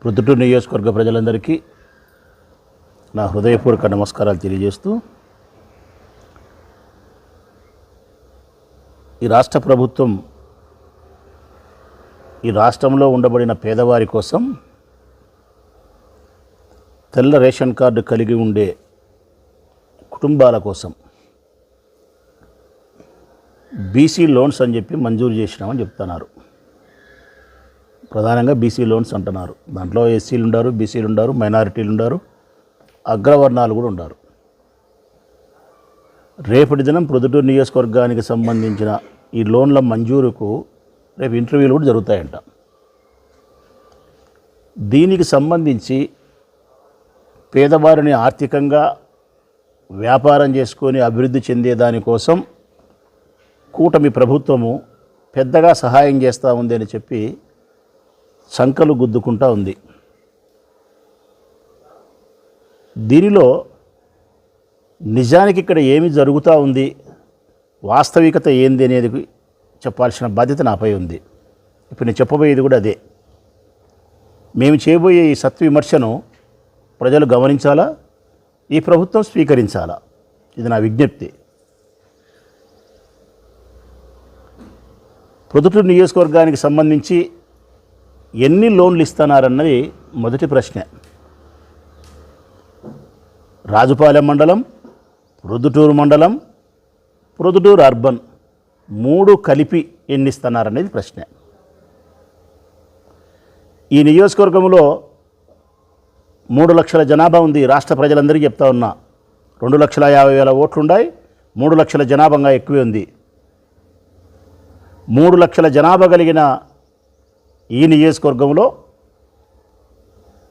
ప్రొద్దుటూరు నియోజకవర్గ ప్రజలందరికీ నా హృదయపూర్వక నమస్కారాలు తెలియజేస్తూ, ఈ రాష్ట్ర ప్రభుత్వం ఈ రాష్ట్రంలో ఉండబడిన పేదవారి కోసం తెల్ల రేషన్ కార్డు కలిగి ఉండే కుటుంబాల కోసం బీసీ లోన్స్ అని చెప్పి మంజూరు చేసినామని చెప్తున్నారు. ప్రధానంగా బీసీ లోన్స్ అంటున్నారు. దాంట్లో ఎస్సీలు ఉండారు, బీసీలు ఉండారు, మైనారిటీలు ఉండారు, అగ్రవర్ణాలు కూడా ఉండారు. రేపటి దినం ప్రొద్దుటూరు నియోజకవర్గానికి సంబంధించిన ఈ లోన్ల మంజూరుకు రేపు ఇంటర్వ్యూలు కూడా జరుగుతాయంట. దీనికి సంబంధించి పేదవారిని ఆర్థికంగా వ్యాపారం చేసుకొని అభివృద్ధి చెందే దానికోసం కూటమి ప్రభుత్వము పెద్దగా సహాయం చేస్తూ ఉంది అని చెప్పి సంకలు గుద్దుకుంటూ ఉంది. దీనిలో నిజానికి ఇక్కడ ఏమి జరుగుతూ ఉంది, వాస్తవికత ఏంది అనేది చెప్పాల్సిన బాధ్యత నాపై ఉంది. ఇప్పుడు నేను చెప్పబోయేది కూడా అదే. మేము చేయబోయే ఈ సత్విమర్శను ప్రజలు గమనించాలా, ఈ ప్రభుత్వం స్వీకరించాలా, ఇది నా విజ్ఞప్తి. ప్రొద్దుటూరు నియోజకవర్గానికి సంబంధించి ఎన్ని లోన్లు ఇస్తున్నారన్నది మొదటి ప్రశ్న. రాజుపాలెం మండలం, ప్రొద్దుటూరు మండలం, ప్రొద్దుటూరు అర్బన్ 3 కలిపి ఎన్ని ఇస్తున్నారనేది ప్రశ్న. ఈ నియోజకవర్గంలో 3 లక్షల జనాభా ఉంది. రాష్ట్ర ప్రజలందరికీ చెప్తా ఉన్నా, 2,50,000 ఓట్లు ఉన్నాయి. 3 లక్షల జనాభాగా ఎక్కువే ఉంది. 3 లక్షల జనాభా కలిగిన ఈ నియోజకవర్గంలో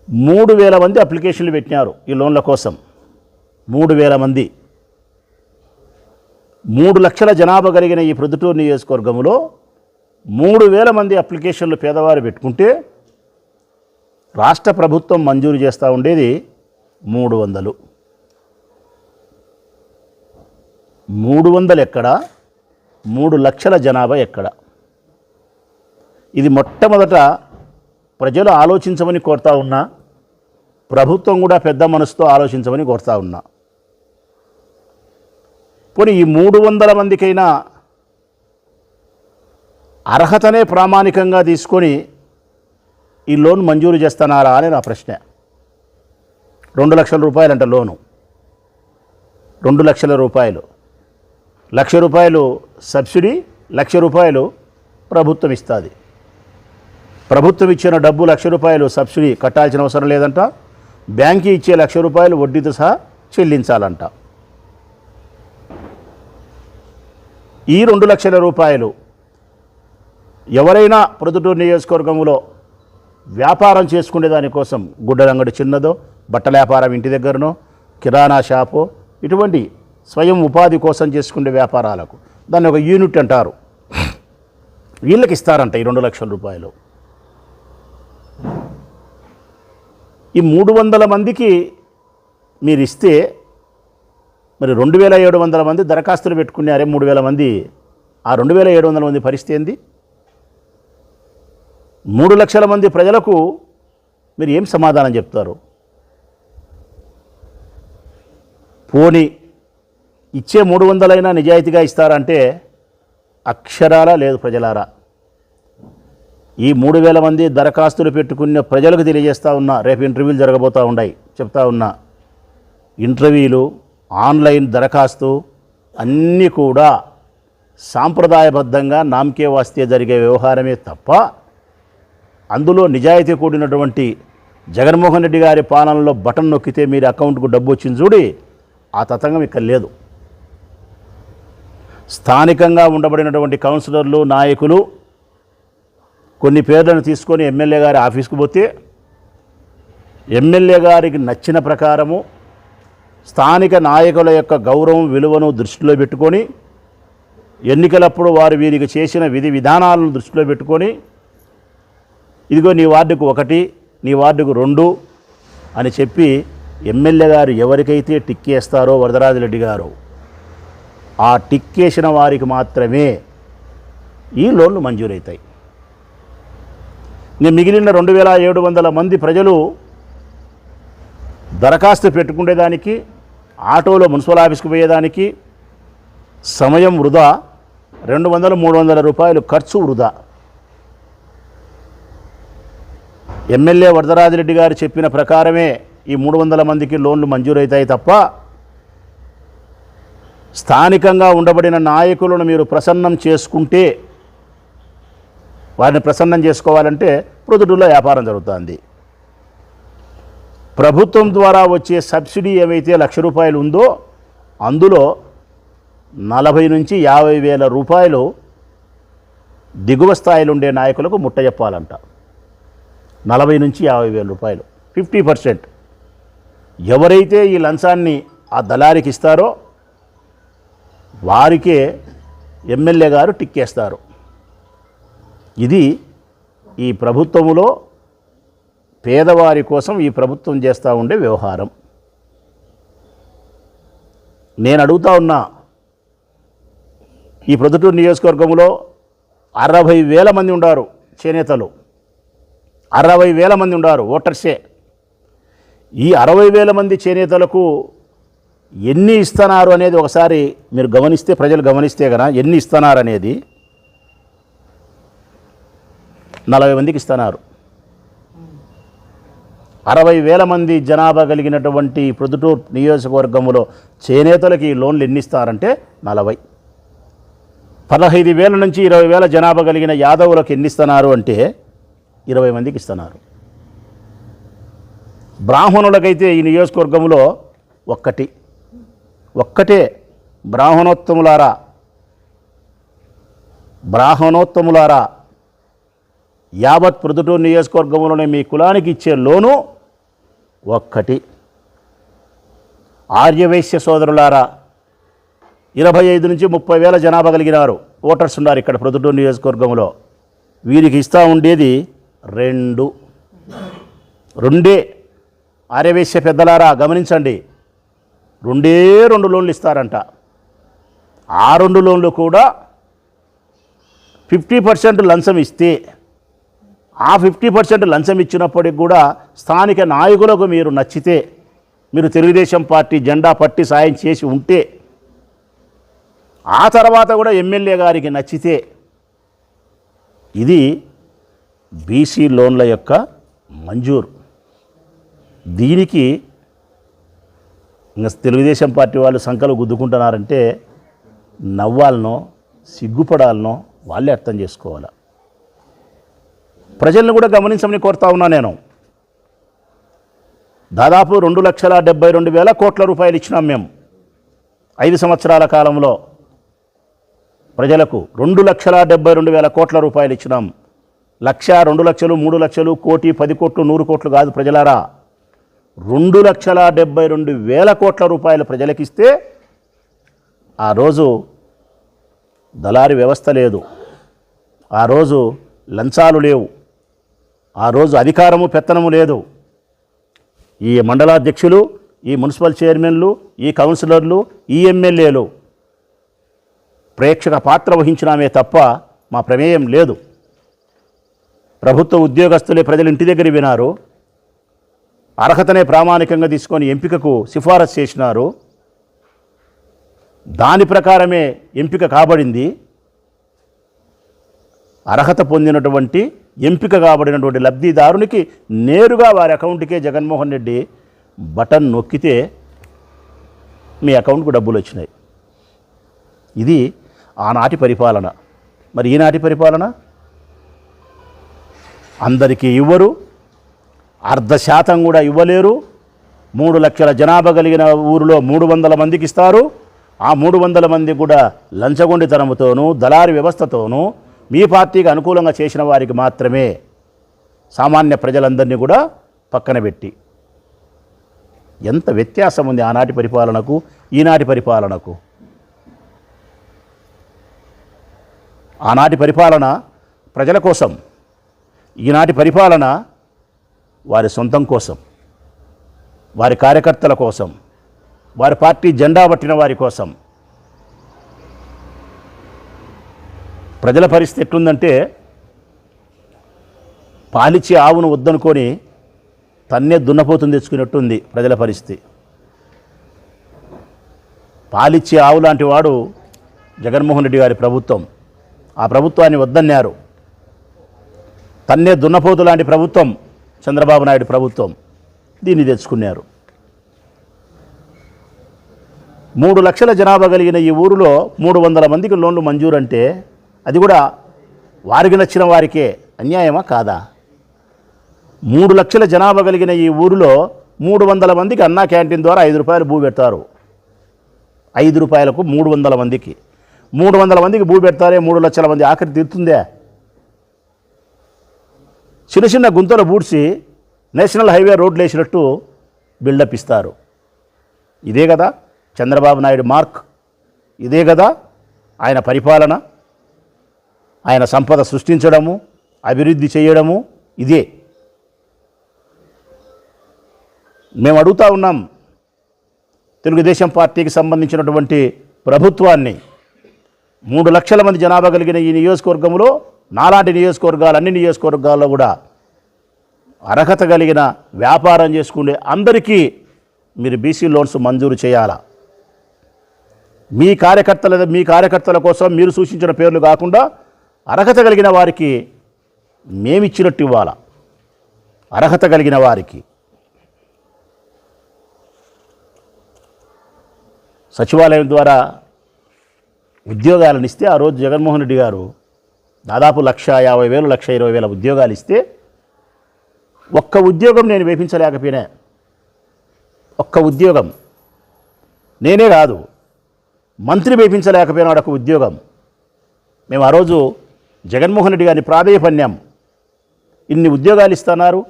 3,000 మంది అప్లికేషన్లు పెట్టినారు ఈ లోన్ల కోసం. 3,000 మంది. 3 లక్షల జనాభా కలిగిన ఈ ప్రొద్దుటూరు నియోజకవర్గంలో 3,000 మంది అప్లికేషన్లు పేదవారు పెట్టుకుంటే రాష్ట్ర ప్రభుత్వం మంజూరు చేస్తూ ఉండేది 300. 300 ఎక్కడ, 3 లక్షల జనాభా ఎక్కడ? ఇది మొట్టమొదట ప్రజలు ఆలోచించమని కోరుతా ఉన్నా, ప్రభుత్వం కూడా పెద్ద మనసుతో ఆలోచించమని కోరుతా ఉన్నా. పోనీ ఈ 300 మందికైనా అర్హతనే ప్రామాణికంగా తీసుకొని ఈ లోన్ మంజూరు చేస్తున్నారా అని నా ప్రశ్న. 2 లక్షల రూపాయలంట లోను. 2 లక్షల రూపాయలు. 1,00,000 రూపాయలు సబ్సిడీ, 1,00,000 రూపాయలు ప్రభుత్వం ఇస్తుంది. ప్రభుత్వం ఇచ్చిన డబ్బు 1,00,000 రూపాయలు సబ్సిడీ కట్టాల్సిన అవసరం లేదంట. బ్యాంకు ఇచ్చే 1,00,000 రూపాయలు వడ్డీతో సహా చెల్లించాలంట. ఈ 2 లక్షల రూపాయలు ఎవరైనా ప్రొద్దుటూరు నియోజకవర్గంలో వ్యాపారం చేసుకునే దానికోసం, గుడ్డలంగడి చిన్నదో, బట్టల వ్యాపారం ఇంటి దగ్గరనో, కిరాణా షాపు, ఇటువంటి స్వయం ఉపాధి కోసం చేసుకునే వ్యాపారాలకు దాన్ని ఒక యూనిట్ అంటారు, వీళ్ళకి ఇస్తారంట ఈ 2 లక్షల రూపాయలు. ఈ 300 మందికి మీరు ఇస్తే మరి 2,700 మంది దరఖాస్తులు పెట్టుకున్నారే 3,000 మంది. ఆ 2,700 మంది పరిస్థితి ఏంది? 3 లక్షల మంది ప్రజలకు మీరు ఏం సమాధానం చెప్తారు? పోనీ ఇచ్చే 300 నిజాయితీగా ఇస్తారంటే అక్షరాల లేదు ప్రజలారా. ఈ 3,000 మంది దరఖాస్తులు పెట్టుకున్న ప్రజలకు తెలియజేస్తూ ఉన్నా, రేపు ఇంటర్వ్యూలు జరగబోతూ ఉన్నాయి, చెప్తా ఉన్నా. ఇంటర్వ్యూలు, ఆన్లైన్ దరఖాస్తు అన్నీ కూడా సాంప్రదాయబద్ధంగా నామకే వాస్తే జరిగే వ్యవహారమే తప్ప అందులో నిజాయితీ కూడినటువంటి జగన్మోహన్ రెడ్డి గారి పాలనలో బటన్ నొక్కితే మీరు అకౌంట్కు డబ్బు వచ్చింది చూడి, ఆ తతంగం ఇక్కడ లేదు. స్థానికంగా ఉండబడినటువంటి కౌన్సిలర్లు, నాయకులు కొన్ని పేర్లను తీసుకొని ఎమ్మెల్యే గారి ఆఫీస్కు పోతే ఎమ్మెల్యే గారికి నచ్చిన ప్రకారము స్థానిక నాయకుల యొక్క గౌరవం, విలువను దృష్టిలో పెట్టుకొని ఎన్నికలప్పుడు వారు వీరికి చేసిన విధి విధానాలను దృష్టిలో పెట్టుకొని ఇదిగో నీ వార్డుకు 1, నీ వార్డుకు 2 అని చెప్పి ఎమ్మెల్యే గారు ఎవరికైతే టిక్కేస్తారో వరదరాజరెడ్డి గారు, ఆ టిక్కేసిన వారికి మాత్రమే ఈ లోన్లు మంజూరవుతాయి. నేను మిగిలిన 2700 మంది ప్రజలు దరఖాస్తు పెట్టుకునేదానికి, ఆటోలో మున్సిపల్ ఆఫీస్కి పోయేదానికి సమయం వృధా, 200-300 రూపాయలు ఖర్చు వృధా. ఎమ్మెల్యే వరదరాజిరెడ్డి గారు చెప్పిన ప్రకారమే ఈ 300 మందికి లోన్లు మంజూరవుతాయి తప్ప స్థానికంగా ఉండబడిన నాయకులను మీరు ప్రసన్నం చేసుకుంటే, వారిని ప్రసన్నం చేసుకోవాలంటే ప్రొద్దుటూరులో వ్యాపారం జరుగుతుంది. ప్రభుత్వం ద్వారా వచ్చే సబ్సిడీ ఏమైతే 1,00,000 రూపాయలు ఉందో అందులో 40 నుంచి 50 వేల రూపాయలు దిగువ స్థాయిలో ఉండే నాయకులకు ముట్టజెప్పాలంట. 40 నుంచి 50 వేల రూపాయలు, 50%. ఎవరైతే ఈ లంచాన్ని ఆ దళారికి ఇస్తారో వారికే ఎమ్మెల్యే గారు టిక్కేస్తారు. ఇది ఈ ప్రభుత్వములో పేదవారి కోసం ఈ ప్రభుత్వం చేస్తూ ఉండే వ్యవహారం. నేను అడుగుతా ఉన్నా, ఈ ప్రొద్దుటూరు నియోజకవర్గంలో 60,000 మంది ఉన్నారు చేనేతలు, 60,000 మంది ఉన్నారు ఓటర్సే. ఈ 60,000 మంది చేనేతలకు ఎన్ని ఇస్తున్నారు అనేది ఒకసారి మీరు గమనిస్తే, ప్రజలు గమనిస్తే కదా ఎన్ని ఇస్తున్నారు అనేది, 40 మందికి ఇస్తున్నారు. 60,000 మంది జనాభా కలిగినటువంటి ప్రొద్దుటూరు నియోజకవర్గంలో చేనేతలకి లోన్లు ఎన్ని ఇస్తారంటే 40. 15,000 నుంచి 20,000 జనాభా కలిగిన యాదవులకు ఎన్ని ఇస్తున్నారు అంటే 20 మందికి ఇస్తున్నారు. బ్రాహ్మణులకైతే ఈ నియోజకవర్గంలో ఒక్కటే బ్రాహ్మణోత్తములారా యావత్ ప్రొద్దుటూరు నియోజకవర్గంలోనే మీ కులానికి ఇచ్చే లోను ఒక్కటి. ఆర్యవైశ్య సోదరులారా 25 నుంచి 30,000 జనాభా కలిగినారు ఓటర్స్ ఉన్నారు ఇక్కడ ప్రొద్దుటూరు నియోజకవర్గంలో. వీరికి ఇస్తూ ఉండేది రెండే. ఆర్యవైశ్య పెద్దలారా గమనించండి, 2 లోన్లు ఇస్తారంట. ఆ 2 లోన్లు కూడా 50% లంచం ఇస్తే, ఆ 50% లంచం ఇచ్చినప్పటికి కూడా స్థానిక నాయకులకు మీరు నచ్చితే, మీరు తెలుగుదేశం పార్టీ జెండా పట్టి సాయం చేసి ఉంటే, ఆ తర్వాత కూడా ఎమ్మెల్యే గారికి నచ్చితే, ఇది బీసీ లోన్ల యొక్క మంజూరు. దీనికి ఇంకా తెలుగుదేశం పార్టీ వాళ్ళు సంకలు గుద్దుకుంటున్నారంటే నవ్వాలనో సిగ్గుపడాలనో వాళ్ళే అర్థం చేసుకోవాలి. ప్రజలను కూడా గమనించమని కోరుతా ఉన్నా నేను. దాదాపు 2,72,000 కోట్ల రూపాయలు ఇచ్చినాం మేము 5 సంవత్సరాల కాలంలో. ప్రజలకు 2,72,000 కోట్ల రూపాయలు ఇచ్చినాం. 1,00,000, 2,00,000, 3,00,000, కోటి, 10 కోట్లు, 100 కోట్లు కాదు ప్రజలారా, 2,72,000 కోట్ల రూపాయలు ప్రజలకిస్తే ఆ రోజు దళారీ వ్యవస్థ లేదు, ఆ రోజు లంచాలు లేవు, ఆ రోజు అధికారము పెత్తనము లేదు. ఈ మండలాధ్యక్షులు, ఈ మున్సిపల్ చైర్మన్లు, ఈ కౌన్సిలర్లు, ఈ ఎమ్మెల్యేలు ప్రేక్షక పాత్ర వహించినామే తప్ప మా ప్రమేయం లేదు. ప్రభుత్వ ఉద్యోగస్తులే ప్రజలు ఇంటి దగ్గర వినారు, అర్హతనే ప్రామాణికంగా తీసుకొని ఎంపికకు సిఫారసు చేసినారు. దాని ప్రకారమే ఎంపిక కాబడింది. అర్హత పొందినటువంటి ఎంపిక కాబడినటువంటి లబ్ధిదారునికి నేరుగా వారి అకౌంట్కే జగన్మోహన్ రెడ్డి బటన్ నొక్కితే మీ అకౌంట్కు డబ్బులు వచ్చినాయి. ఇది ఆనాటి పరిపాలన. మరి ఈనాటి పరిపాలన అందరికీ ఇవ్వరు, 0.5% కూడా ఇవ్వలేరు. 3 లక్షల జనాభా కలిగిన ఊరిలో 300 మందికి ఇస్తారు. ఆ 300 మంది కూడా లంచగొండితనముతోనూ దళారీ వ్యవస్థతోనూ మీ పార్టీకి అనుకూలంగా చేసిన వారికి మాత్రమే, సామాన్య ప్రజలందరినీ కూడా పక్కన పెట్టి. ఎంత వ్యత్యాసం ఉంది ఆనాటి పరిపాలనకు ఈనాటి పరిపాలనకు. ఆనాటి పరిపాలన ప్రజల కోసం, ఈనాటి పరిపాలన వారి సొంతం కోసం, వారి కార్యకర్తల కోసం, వారి పార్టీ జెండా పట్టిన వారి కోసం. ప్రజల పరిస్థితి ఎట్లుందంటే, పాలిచ్చే ఆవును వద్దనుకొని తన్నే దున్నపోతుని తెచ్చుకున్నట్టుంది ప్రజల పరిస్థితి. పాలిచ్చే ఆవు లాంటి వాడు జగన్మోహన్ రెడ్డి గారి ప్రభుత్వం. ఆ ప్రభుత్వాన్ని వద్దన్నారు. తన్నే దున్నపోతు లాంటి ప్రభుత్వం చంద్రబాబు నాయుడు ప్రభుత్వం. దీన్ని తెచ్చుకున్నారు. 3 లక్షల జనాభా కలిగిన ఈ ఊరిలో 300 మందికి లోన్లు మంజూరు అంటే అది కూడా వారికి నచ్చిన వారికే. అన్యాయమా కాదా? 3 లక్షల జనాభా కలిగిన ఈ ఊరిలో 300 మందికి అన్నా క్యాంటీన్ ద్వారా 5 రూపాయలు భూ పెడతారు. 5 రూపాయలకు 300 మందికి 300 మందికి భూ పెడతారే. 3 లక్షల మంది ఆఖరి తీరుతుందే? చిన్న చిన్న గుంతలు బూడ్చి నేషనల్ హైవే రోడ్లు వేసినట్టు బిల్డప్ ఇస్తారు. ఇదే కదా చంద్రబాబు నాయుడు మార్క్? ఇదే కదా ఆయన పరిపాలన? ఆయన సంపద సృష్టించడము, అభివృద్ధి చేయడము ఇదే. మేము అడుగుతూ ఉన్నాం తెలుగుదేశం పార్టీకి సంబంధించినటువంటి ప్రభుత్వాన్ని. 3 లక్షల మంది జనాభా కలిగిన ఈ నియోజకవర్గంలో నాలాంటి నియోజకవర్గాలు, అన్ని నియోజకవర్గాల్లో కూడా అర్హత కలిగిన వ్యాపారం చేసుకునే అందరికీ మీరు బీసీ లోన్స్ మంజూరు చేయాలా? మీ కార్యకర్తల కోసం మీరు సూచించిన పేర్లు కాకుండా అర్హత కలిగిన వారికి మేమిచ్చినట్టు ఇవ్వాలా. అర్హత కలిగిన వారికి సచివాలయం ద్వారా ఉద్యోగాలను ఇస్తే ఆ రోజు జగన్మోహన్ రెడ్డి గారు దాదాపు 1,50,000 1,20,000 ఉద్యోగాలు ఇస్తే ఒక్క ఉద్యోగం నేను వేపించలేకపోయినా. ఒక్క ఉద్యోగం నేనే కాదు, మంత్రి వేపించలేకపోయినాడు ఒక ఉద్యోగం. మేము ఆ రోజు జగన్మోహన్ రెడ్డి గారిని ప్రాధేయపడినాం. ఇన్ని ఉద్యోగాలు ఇస్తున్నారు,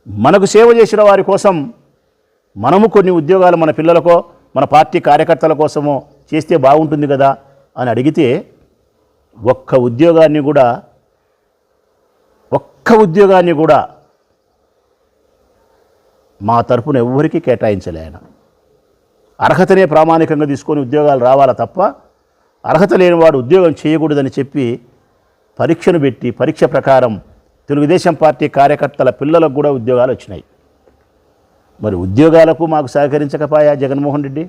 మనకు సేవ చేసిన వారి కోసం మనము కొన్ని ఉద్యోగాలు మన పిల్లలకో మన పార్టీ కార్యకర్తల కోసమో చేస్తే బాగుంటుంది కదా అని అడిగితే ఒక్క ఉద్యోగాన్ని కూడా మా తరపున ఎవ్వరికీ కేటాయించలే ఆయన. అర్హతనే ప్రామాణికంగా తీసుకొని ఉద్యోగాలు రావాలా తప్ప అర్హత లేనివాడు ఉద్యోగం చేయకూడదని చెప్పి పరీక్షను పెట్టి పరీక్ష ప్రకారం తెలుగుదేశం పార్టీ కార్యకర్తల పిల్లలకు కూడా ఉద్యోగాలు వచ్చినాయి. మరి ఉద్యోగాలకు మాకు సహకరించకపోయా జగన్మోహన్ రెడ్డి?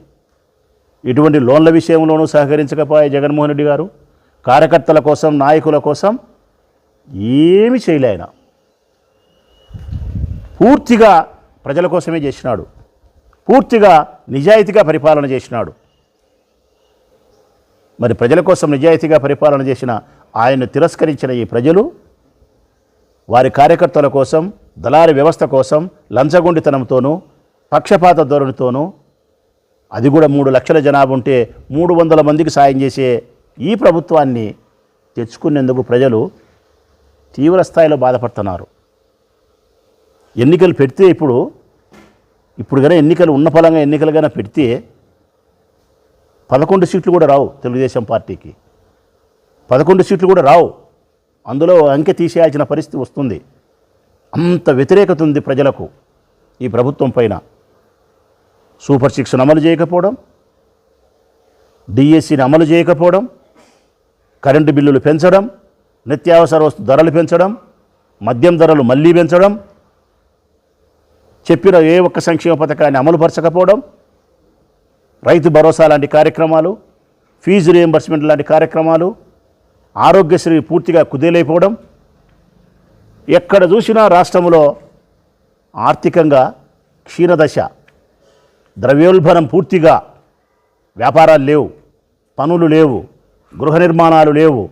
ఇటువంటి లోన్ల విషయంలోనూ సహకరించకపోయా జగన్మోహన్ రెడ్డి గారు? కార్యకర్తల కోసం, నాయకుల కోసం ఏమీ చేయలే ఆయన. పూర్తిగా ప్రజల కోసమే చేసినాడు. పూర్తిగా నిజాయితీగా పరిపాలన చేసినాడు. మరి ప్రజల కోసం నిజాయితీగా పరిపాలన చేసిన ఆయన్ను తిరస్కరించిన ఈ ప్రజలు వారి కార్యకర్తల కోసం, దళారీ వ్యవస్థ కోసం లంచగొండితనంతోనూ పక్షపాత ధోరణితోనూ, అది కూడా 3 లక్షల జనాభా ఉంటే 300 మందికి సాయం చేసే ఈ ప్రభుత్వాన్ని తెచ్చుకునేందుకు ప్రజలు తీవ్ర స్థాయిలో బాధపడుతున్నారు. ఎన్నికలు పెడితే ఇప్పుడు కనుక ఎన్నికలు ఉన్న ఫలంగా ఎన్నికలు కనుక పెడితే 11 సీట్లు కూడా రావు తెలుగుదేశం పార్టీకి. 11 సీట్లు కూడా రావు. అందులో అంకె తీసేయాల్సిన పరిస్థితి వస్తుంది. అంత వ్యతిరేకత ఉంది ప్రజలకు ఈ ప్రభుత్వం పైన. సూపర్ 6 అమలు చేయకపోవడం, డిఎస్సిని అమలు చేయకపోవడం, కరెంటు బిల్లులు పెంచడం, నిత్యావసర వస్తు ధరలు పెంచడం, మద్యం ధరలు మళ్ళీ పెంచడం, చెప్పిన ఏ ఒక్క సంక్షేమ పథకాన్ని అమలుపరచకపోవడం, రైతు భరోసా లాంటి కార్యక్రమాలు, ఫీజు రియంబర్స్మెంట్ లాంటి కార్యక్రమాలు, ఆరోగ్యశ్రీ పూర్తిగా కుదేలైపోవడం, ఎక్కడ చూసినా రాష్ట్రంలో ఆర్థికంగా క్షీణదశ, ద్రవ్యోల్బణం పూర్తిగా, వ్యాపారాలు లేవు, పనులు లేవు, గృహ నిర్మాణాలు లేవు,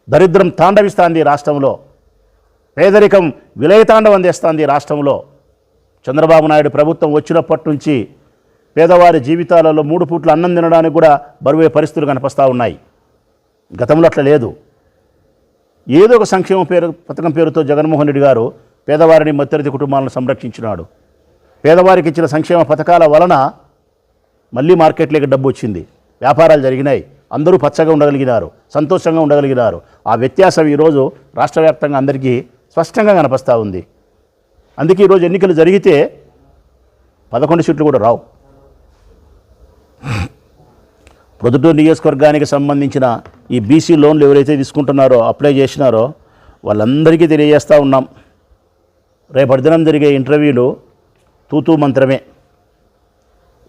దరిద్రం తాండవిస్తోంది రాష్ట్రంలో, పేదరికం విలయతాండవం చేస్తోంది రాష్ట్రంలో. చంద్రబాబు నాయుడు ప్రభుత్వం వచ్చినప్పటి నుంచి పేదవారి జీవితాలలో 3 పూట్ల అన్నం తినడానికి కూడా బరువే పరిస్థితులు కనిపిస్తూ ఉన్నాయి. గతంలో అట్లా లేదు. ఏదో ఒక సంక్షేమ పథకం పేరుతో జగన్మోహన్ రెడ్డి గారు పేదవారిని, మధ్యతరగతి కుటుంబాలను సంరక్షించినాడు. పేదవారికి ఇచ్చిన సంక్షేమ పథకాల వలన మళ్ళీ మార్కెట్లోకి డబ్బు వచ్చింది, వ్యాపారాలు జరిగినాయి, అందరూ పచ్చగా ఉండగలిగినారు, సంతోషంగా ఉండగలిగినారు. ఆ వ్యత్యాసం ఈరోజు రాష్ట్ర వ్యాప్తంగా అందరికీ స్పష్టంగా కనిపిస్తూ ఉంది. అందుకే ఈరోజు ఎన్నికలు జరిగితే 11 సీట్లు కూడా రావు. ప్రొద్దుటూరు నియోజకవర్గానికి సంబంధించిన ఈ బీసీ లోన్లు ఎవరైతే తీసుకుంటున్నారో, అప్లై చేసినారో వాళ్ళందరికీ తెలియజేస్తూ ఉన్నాం, రేపటి దినం జరిగే ఇంటర్వ్యూలు తూతూ మంత్రమే.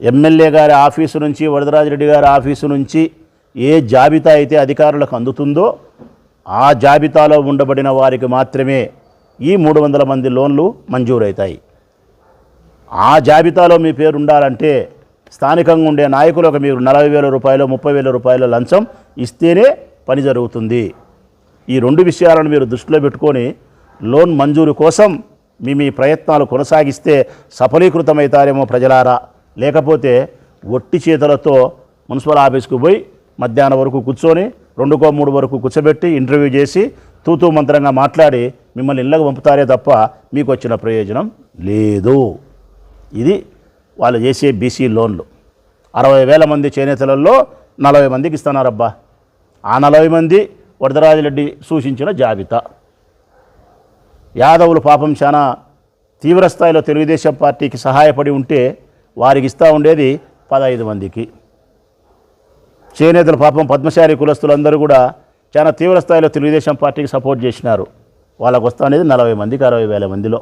ఎమ్మెల్యే గారి ఆఫీసు నుంచి, వరదరాజిరెడ్డి గారి ఆఫీసు నుంచి ఏ జాబితా అయితే అధికారులకు అందుతుందో ఆ జాబితాలో ఉండబడిన వారికి మాత్రమే ఈ 300 మంది లోన్లు మంజూరవుతాయి. ఆ జాబితాలో మీ పేరు ఉండాలంటే స్థానికంగా ఉండే నాయకులకు మీరు 40,000 రూపాయలు 30,000 రూపాయల లంచం ఇస్తేనే పని జరుగుతుంది. ఈ 2 విషయాలను మీరు దృష్టిలో పెట్టుకొని లోన్ మంజూరు కోసం మీ ప్రయత్నాలు కొనసాగిస్తే సఫలీకృతమవుతారేమో ప్రజలారా. లేకపోతే ఒట్టి చేతులతో మున్సిపల్ ఆఫీస్కు పోయి మధ్యాహ్నం వరకు కూర్చొని 2-3 వరకు కూర్చోబెట్టి ఇంటర్వ్యూ చేసి తూతూ మంత్రంగా మాట్లాడి మిమ్మల్ని ఇళ్ళకు పంపుతారే తప్ప మీకు వచ్చిన ప్రయోజనం లేదు. ఇది వాళ్ళు చేసే బీసీ లోన్లు. 60,000 మంది చేనేతలలో 40 మందికి ఇస్తున్నారబ్బా. ఆ 40 మంది వరదరాజిరెడ్డి సూచించిన జాబితా. యాదవులు పాపం చాలా తీవ్రస్థాయిలో తెలుగుదేశం పార్టీకి సహాయపడి ఉంటే వారికి ఇస్తూ ఉండేది 15 మందికి. చేనేతలు పాపం పద్మశాలి కులస్తులందరూ కూడా చాలా తీవ్రస్థాయిలో తెలుగుదేశం పార్టీకి సపోర్ట్ చేసినారు. వాళ్ళకు వస్తూ అనేది 40 మందికి 60,000 మందిలో.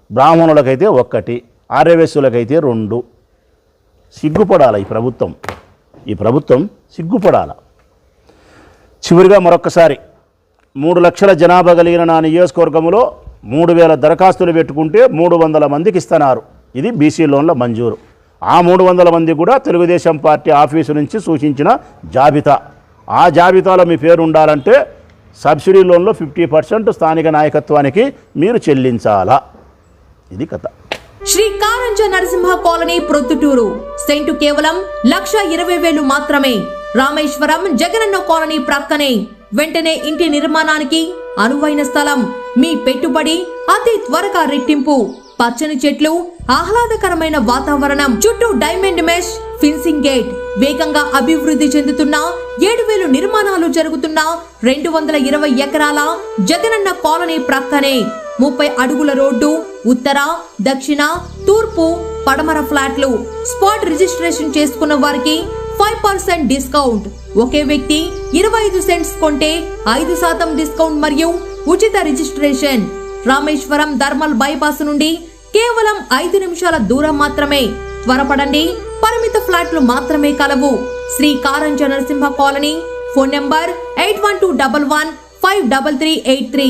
బ్రాహ్మణులకైతే 1, ఆర్యవేశ్యులకైతే 2. సిగ్గుపడాలి ఈ ప్రభుత్వం సిగ్గుపడాల. చివరిగా మరొక్కసారి 3 లక్షల జనాభా కలిగిన నా నియోజకవర్గంలో 3,000 దరఖాస్తులు పెట్టుకుంటే 300 మందికి ఇస్తున్నారు. ఇది బీసీ లోన్ల మంజూరు. ఆ 300 మంది కూడా తెలుగుదేశం పార్టీ ఆఫీసు నుంచి సూచించిన జాబితా. ఆ జాబితాలో మీ పేరు ఉండాలంటే సబ్సిడీ లోన్లో 50% స్థానిక నాయకత్వానికి మీరు చెల్లించాలా. ఇది కథ. శ్రీ కారంజ నరసింహ కాలనీ ప్రొద్దుటూరు. సెంటు కేవలం 1,20,000 మాత్రమే. రామేశ్వరం జగనన్న కాలనీ ప్రక్కనే. వెంటనే ఇంటి నిర్మాణానికి అనువైన స్థలం. మీ పెట్టుబడి అతి త్వరగా రెట్టింపు. పచ్చని చెట్లు, ఆహ్లాదకరమైన వాతావరణం, చుట్టూ డైమండ్ మెష్ ఫిన్సింగ్ గేట్. వేగంగా అభివృద్ధి చెందుతున్న 7,000 నిర్మాణాలు జరుగుతున్న 220 ఎకరాల జగనన్న కాలనీ ప్రక్కనే 30 అడుగుల రోడ్డు. ఉత్తర, దక్షిణ, తూర్పు, పడమర ఫ్లాట్లు. స్పాట్ రిజిస్ట్రేషన్ చేసుకున్న వారికి 5% డిస్కౌంట్. ఒకే వ్యక్తి 25 సెంట్స్ కొంటే 5% డిస్కౌంట్ మరియు ఉచిత రిజిస్ట్రేషన్. రామేశ్వరం థర్మల్ బైపాస్ నుండి కేవలం 5 నిమిషాల దూరం మాత్రమే. త్వరపడండి, పరిమిత ఫ్లాట్లు మాత్రమే కలవు. Shri Karanja Narasimha colony. Phone number 8121153383.